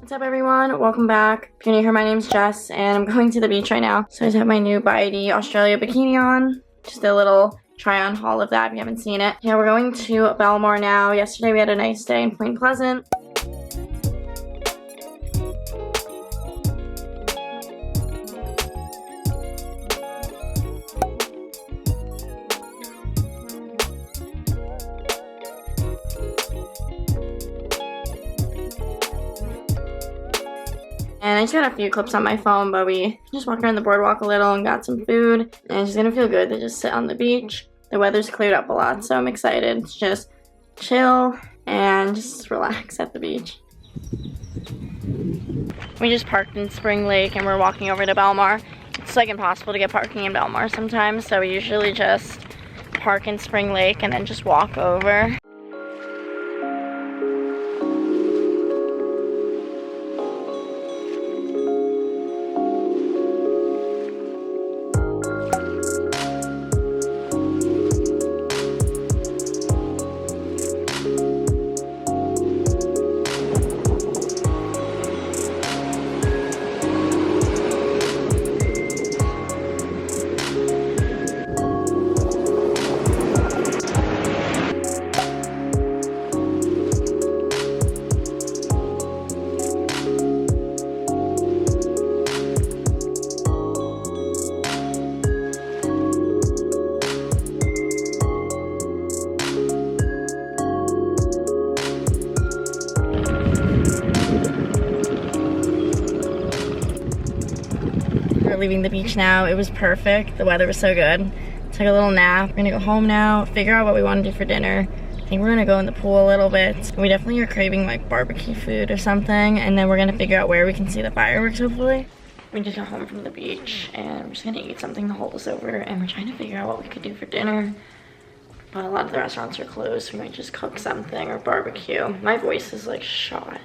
What's up everyone, welcome back. If you're new here, my name's Jess and I'm going to the beach right now. So I just have my new By ID Australia bikini on. Just a little try on haul of that if you haven't seen it. Yeah, we're going to Belmar now. Yesterday we had a nice day in Point Pleasant. And I just got a few clips on my phone, but we just walked around the boardwalk a little and got some food. And it's just gonna feel good to just sit on the beach. The weather's cleared up a lot, so I'm excited to just chill and just relax at the beach. We just parked in Spring Lake and we're walking over to Belmar. It's like impossible to get parking in Belmar sometimes, so we usually just park in Spring Lake and then just walk over. We're leaving the beach now. It was perfect. The weather was so good. Took a little nap. We're gonna go home now, figure out what we want to do for dinner. I think we're gonna go in the pool a little bit. We definitely are craving like barbecue food or something, and then we're gonna figure out where we can see the fireworks hopefully. We just got home from the beach and we're just gonna eat something to hold us over, and we're trying to figure out what we could do for dinner. But a lot of the restaurants are closed, so we might just cook something or barbecue. My voice is like shot.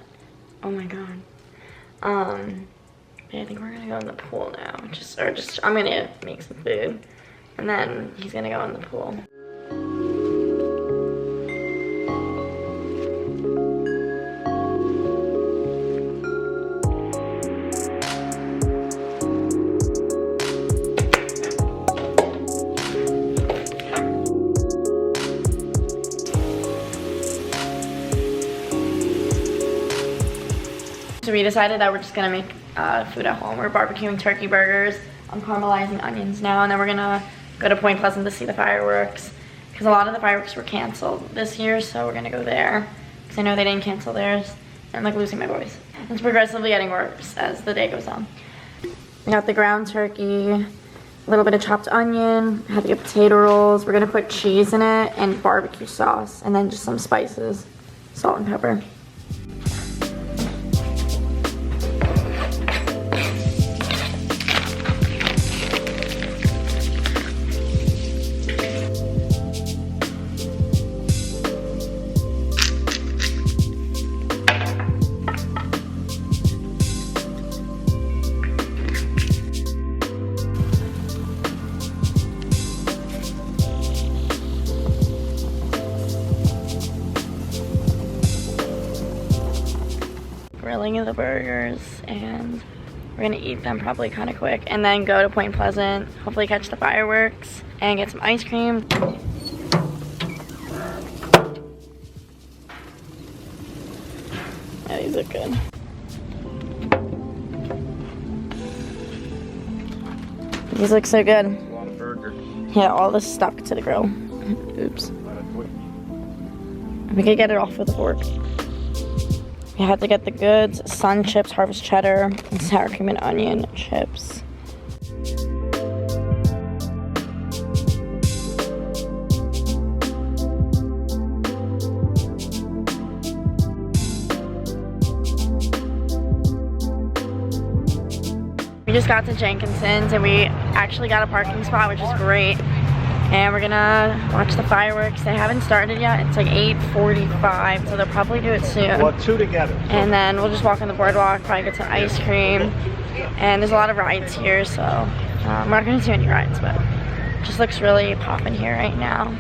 Oh my god. Yeah, I think we're gonna go in the pool now. I'm gonna make some food, and then he's gonna go in the pool. So we decided that we're just gonna make food at home. We're barbecuing turkey burgers. I'm caramelizing onions now, and then we're gonna go to Point Pleasant to see the fireworks, because a lot of the fireworks were canceled this year, so we're gonna go there because I know they didn't cancel theirs. I'm like losing my voice. It's progressively getting worse as the day goes on. We got the ground turkey, a little bit of chopped onion, had to get potato rolls. We're gonna put cheese in it and barbecue sauce, and then just some spices, salt and pepper. Grilling of the burgers, and we're gonna eat them probably kind of quick and then go to Point Pleasant, hopefully catch the fireworks and get some ice cream. Yeah, these look good. These look so good. A lot of burger. Yeah, all this stuck to the grill. Oops. We could get it off with a fork. We had to get the goods: Sun chips, harvest cheddar, and sour cream and onion chips. We just got to Jenkinson's and we actually got a parking spot, which is great. And we're gonna watch the fireworks. They haven't started yet. It's like 8:45, so they'll probably do it soon. Well, two together. And then we'll just walk on the boardwalk, probably get some ice cream. And there's a lot of rides here, so we're not gonna do any rides, but it just looks really poppin' here right now.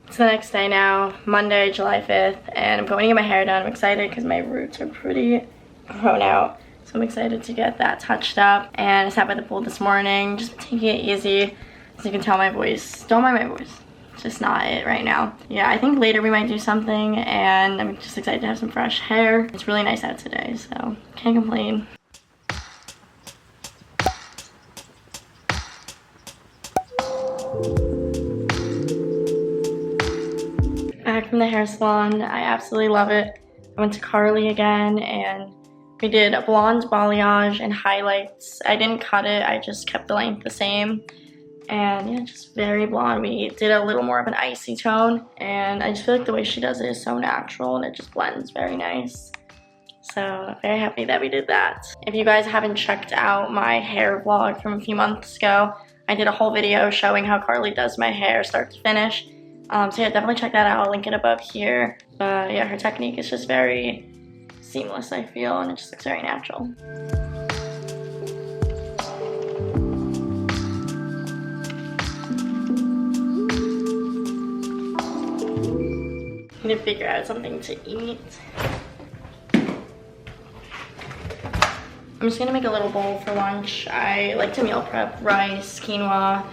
It's the next day now, Monday, July 5th, and I'm going to get my hair done. I'm excited because my roots are pretty grown out, so I'm excited to get that touched up. And I sat by the pool this morning, just taking it easy. As you can tell, my voice, don't mind my voice, it's just not it right now. Yeah, I think later we might do something, and I'm just excited to have some fresh hair. It's really nice out today, so can't complain. Back from the hair salon. I absolutely love it. I went to Carly again and we did a blonde balayage and highlights. I didn't cut it, I just kept the length the same. And yeah, just very blonde. We did a little more of an icy tone, and I just feel like the way she does it is so natural and it just blends very nice. So very happy that we did that. If you guys haven't checked out my hair vlog from a few months ago, I did a whole video showing how Carly does my hair start to finish. So yeah, definitely check that out. I'll link it above here. But yeah, her technique is just very seamless, I feel, and it just looks very natural. Need to figure out something to eat. I'm just gonna make a little bowl for lunch. I like to meal prep rice, quinoa,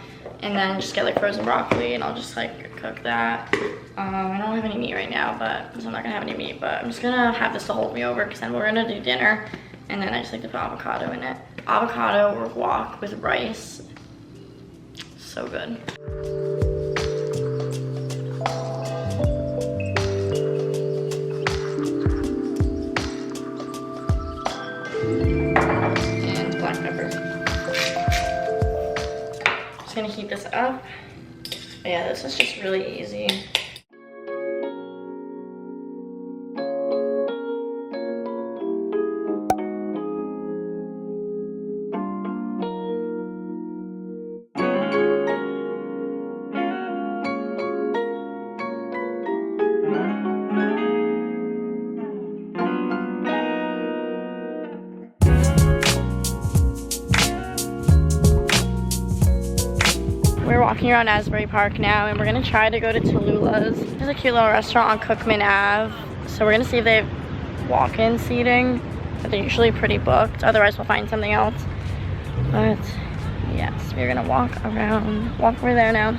and then just get like frozen broccoli, and I'll just like cook that. I don't have any meat right now, so I'm not gonna have any meat, but I'm just gonna have this to hold me over because then we're gonna do dinner, and then I just like to put avocado in it. Avocado or guac with rice, so good. And black pepper. Just gonna heat this up. But yeah, this is just really easy. We're walking around Asbury Park now, and we're gonna try to go to Talula's. There's a cute little restaurant on Cookman Ave, so we're gonna see if they have walk-in seating, but they're usually pretty booked. Otherwise, we'll find something else. But yes, we're gonna walk over there now.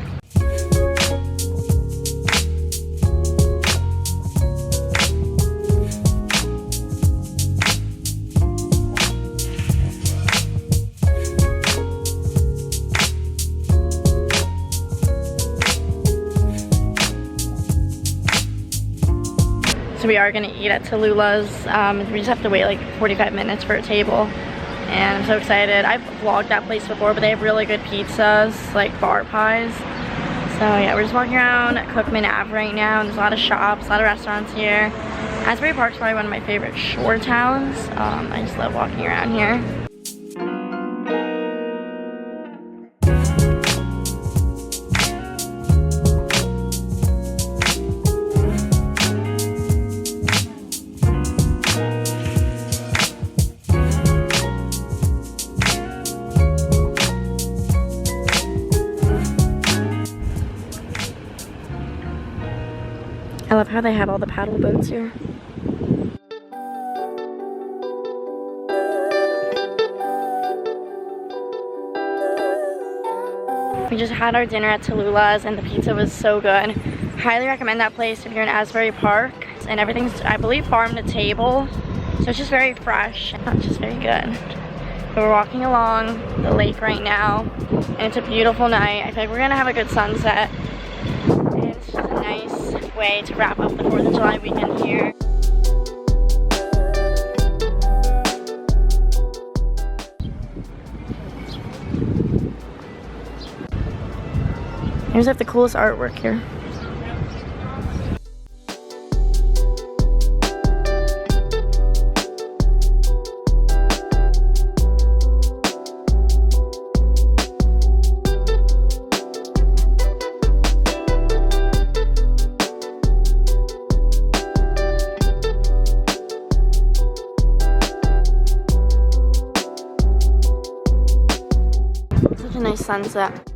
So we are gonna eat at Talula's. We just have to wait like 45 minutes for a table. And I'm so excited. I've vlogged that place before, but they have really good pizzas, like bar pies. So yeah, we're just walking around Cookman Ave right now, and there's a lot of shops, a lot of restaurants here. Asbury Park's probably one of my favorite shore towns. I just love walking around here. I love how they have all the paddle boats here. just had our dinner at Talula's and the pizza was so good. Highly recommend that place if you're in Asbury Park. And everything's, I believe, farm to table. So it's just very fresh. It's just very good. So we're walking along the lake right now. And it's a beautiful night. I feel like we're gonna have a good sunset. And it's just a nice way to wrap up the 4th of July weekend here. Here's like the coolest artwork here. Such a nice sunset.